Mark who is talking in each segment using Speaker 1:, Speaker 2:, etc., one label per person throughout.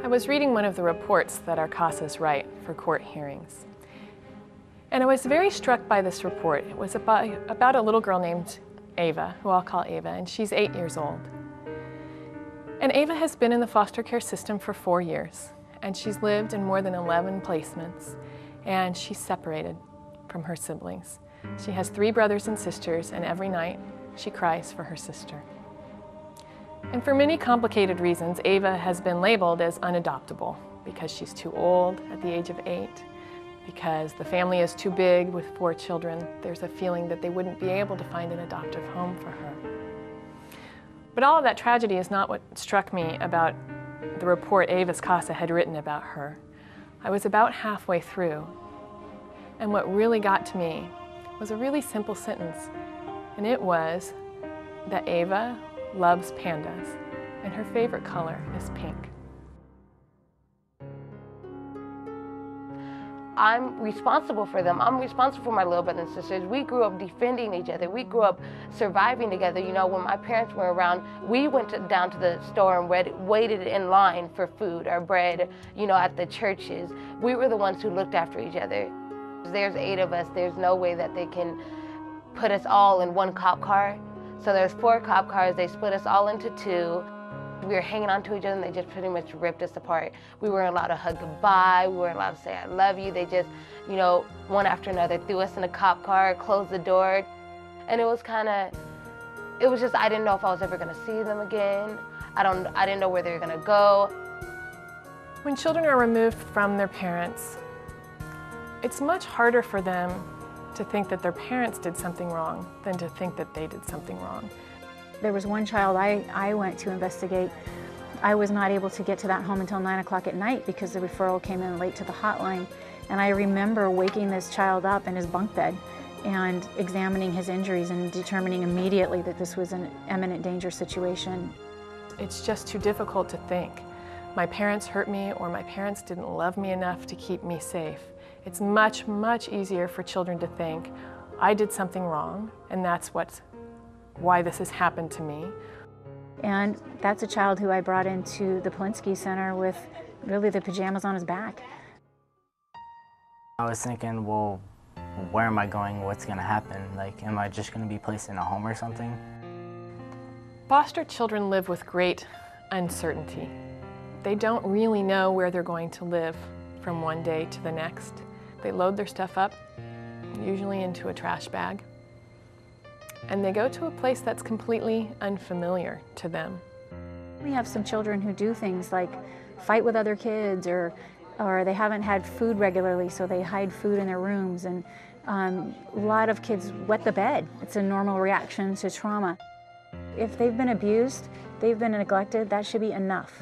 Speaker 1: was reading one of the reports that our CASAs write for court hearings. And I was very struck by this report. It was about a little girl named Ava, who I'll call Ava, and she's 8 years old. And Ava has been in the foster care system for 4 years, and she's lived in more than 11 placements, and she's separated from her siblings. She has 3 brothers and sisters, and every night she cries for her sister. And for many complicated reasons, Ava has been labeled as unadoptable because she's too old at the age of 8, because the family is too big with 4 children. There's a feeling that they wouldn't be able to find an adoptive home for her. But all of that tragedy is not what struck me about the report Ava's CASA had written about her. I was about halfway through, and what really got to me was a really simple sentence, and it was that Ava loves pandas, and her favorite color is pink.
Speaker 2: I'm responsible for them. I'm responsible for my little brothers and sisters. We grew up defending each other. We grew up surviving together. You know, when my parents were around, we went down to the store and waited in line for food or bread, you know, at the churches. We were the ones who looked after each other. There's 8 of us. There's no way that they can put us all in one cop car. So there's 4 cop cars. They split us all into 2. We were hanging on to each other and they just pretty much ripped us apart. We weren't allowed to hug goodbye. We weren't allowed to say I love you. They just, you know, one after another threw us in a cop car, closed the door. And it was just, I didn't know if I was ever gonna see them again. I didn't know where they were gonna go.
Speaker 1: When children are removed from their parents, it's much harder for them to think that their parents did something wrong than to think that they did something wrong.
Speaker 3: There was one child I went to investigate. I was not able to get to that home until 9 o'clock at night because the referral came in late to the hotline. And I remember waking this child up in his bunk bed and examining his injuries and determining immediately that this was an imminent danger situation.
Speaker 1: It's just too difficult to think. My parents hurt me, or my parents didn't love me enough to keep me safe. It's much, much easier for children to think, I did something wrong, and that's why this has happened to me.
Speaker 3: And that's a child who I brought into the Polinsky Center with really the pajamas on his back.
Speaker 4: I was thinking, well, where am I going? What's going to happen? Like, am I just going to be placed in a home or something?
Speaker 1: Foster children live with great uncertainty. They don't really know where they're going to live from one day to the next. They load their stuff up, usually into a trash bag, and they go to a place that's completely unfamiliar to them.
Speaker 3: We have some children who do things like fight with other kids, or they haven't had food regularly, so they hide food in their rooms, and a lot of kids wet the bed. It's a normal reaction to trauma. If they've been abused, they've been neglected, that should be enough.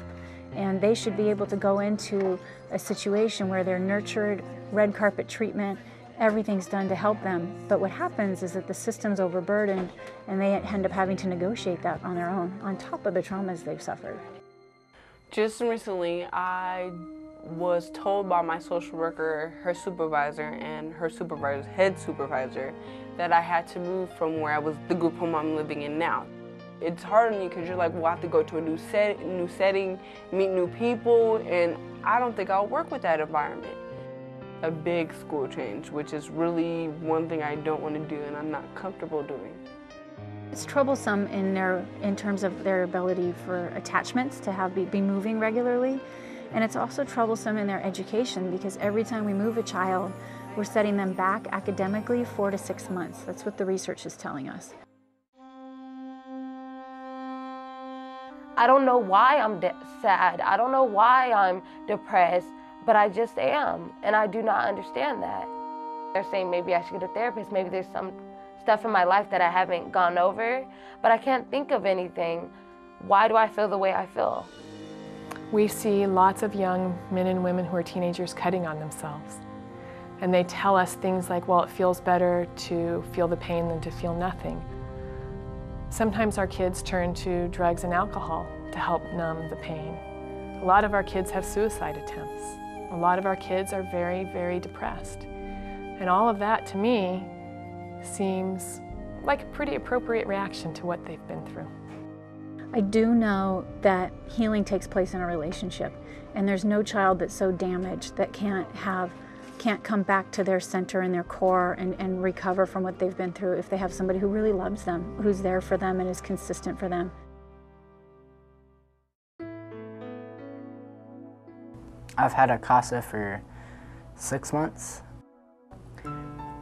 Speaker 3: And they should be able to go into a situation where they're nurtured, red carpet treatment, everything's done to help them. But what happens is that the system's overburdened and they end up having to negotiate that on their own, on top of the traumas they've suffered.
Speaker 5: Just recently, I was told by my social worker, her supervisor, and her supervisor's head supervisor that I had to move from where the group home I'm living in now. It's hard on you because you're like, well, I have to go to a new setting, meet new people, and I don't think I'll work with that environment. A big school change, which is really one thing I don't want to do and I'm not comfortable doing.
Speaker 3: It's troublesome in terms of their ability for attachments to be moving regularly, and it's also troublesome in their education because every time we move a child, we're setting them back academically 4 to 6 months. That's what the research is telling us.
Speaker 2: I don't know why I'm sad. I don't know why I'm depressed, but I just am, and I do not understand that. They're saying maybe I should get a therapist, maybe there's some stuff in my life that I haven't gone over, but I can't think of anything. Why do I feel the way I feel?
Speaker 1: We see lots of young men and women who are teenagers cutting on themselves. And they tell us things like, well, it feels better to feel the pain than to feel nothing. Sometimes our kids turn to drugs and alcohol to help numb the pain. A lot of our kids have suicide attempts. A lot of our kids are very, very depressed. And all of that, to me, seems like a pretty appropriate reaction to what they've been through.
Speaker 3: I do know that healing takes place in a relationship, and there's no child that's so damaged that can't come back to their center and their core and recover from what they've been through if they have somebody who really loves them, who's there for them and is consistent for them.
Speaker 4: I've had a CASA for 6 months.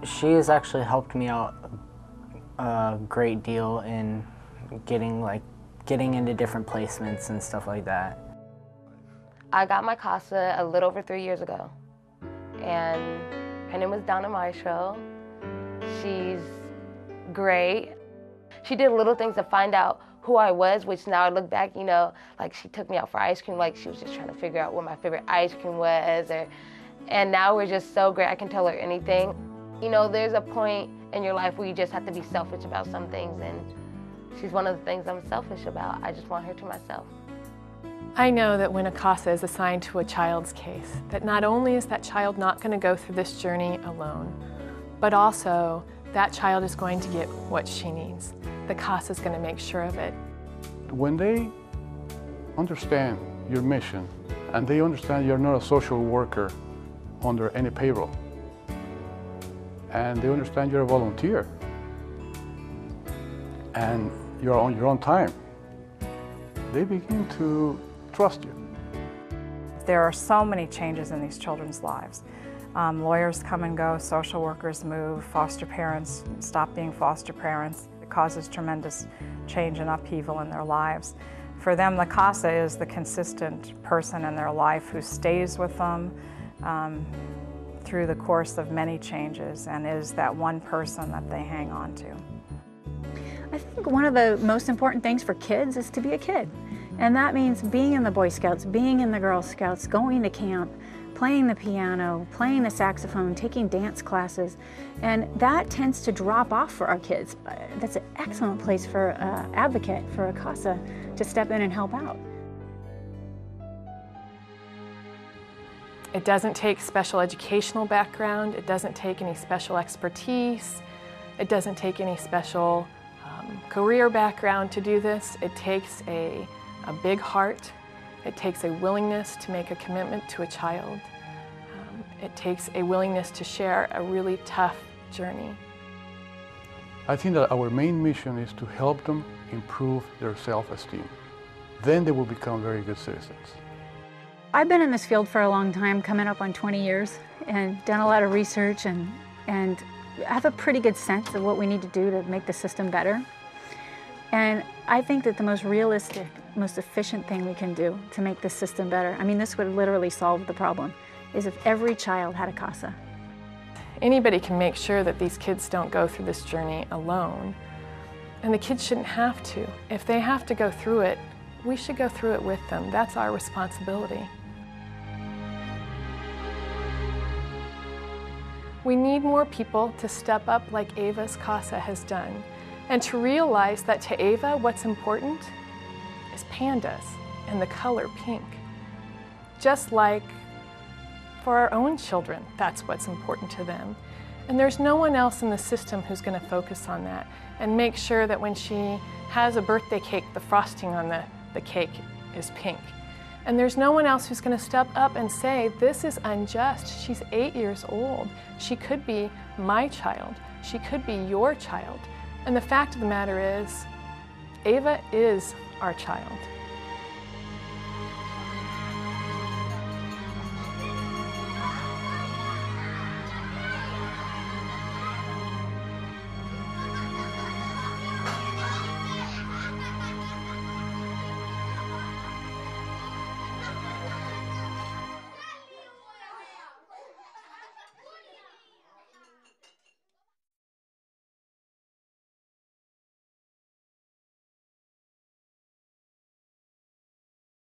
Speaker 4: She has actually helped me out a great deal in getting into different placements and stuff like that.
Speaker 2: I got my CASA a little over 3 years ago, and her name was Donna Maestro. She's great. She did little things to find out who I was, which now I look back, you know, like she took me out for ice cream, like she was just trying to figure out what my favorite ice cream was, and now we're just so great. I can tell her anything. You know, there's a point in your life where you just have to be selfish about some things, and she's one of the things I'm selfish about. I just want her to myself.
Speaker 1: I know that when a CASA is assigned to a child's case, that not only is that child not going to go through this journey alone, but also that child is going to get what she needs. The CASA is going to make sure of it.
Speaker 6: When they understand your mission and they understand you're not a social worker under any payroll, and they understand you're a volunteer and you're on your own time, they begin to trust you.
Speaker 7: There are so many changes in these children's lives. Lawyers come and go, social workers move, foster parents stop being foster parents. It causes tremendous change and upheaval in their lives. For them, the CASA is the consistent person in their life who stays with them through the course of many changes and is that one person that they hang on to.
Speaker 3: I think one of the most important things for kids is to be a kid. And that means being in the Boy Scouts, being in the Girl Scouts, going to camp, playing the piano, playing the saxophone, taking dance classes. And that tends to drop off for our kids. That's an excellent place for an advocate, for a CASA, to step in and help out.
Speaker 1: It doesn't take special educational background. It doesn't take any special expertise. It doesn't take any special career background to do this. It takes a big heart. It takes a willingness to make a commitment to a child. It takes a willingness to share a really tough journey.
Speaker 6: I think that our main mission is to help them improve their self-esteem. Then they will become very good citizens.
Speaker 3: I've been in this field for a long time, coming up on 20 years, and done a lot of research and have a pretty good sense of what we need to do to make the system better. And I think that the most realistic, most efficient thing we can do to make this system better, I mean, this would literally solve the problem, is if every child had a CASA.
Speaker 1: Anybody can make sure that these kids don't go through this journey alone. And the kids shouldn't have to. If they have to go through it, we should go through it with them. That's our responsibility. We need more people to step up like Ava's CASA has done, and to realize that to Ava, what's important is pandas and the color pink. Just like for our own children, that's what's important to them. And there's no one else in the system who's going to focus on that and make sure that when she has a birthday cake, the frosting on the cake is pink. And there's no one else who's going to step up and say, this is unjust. She's 8 years old. She could be my child. She could be your child. And the fact of the matter is, Ava is our child.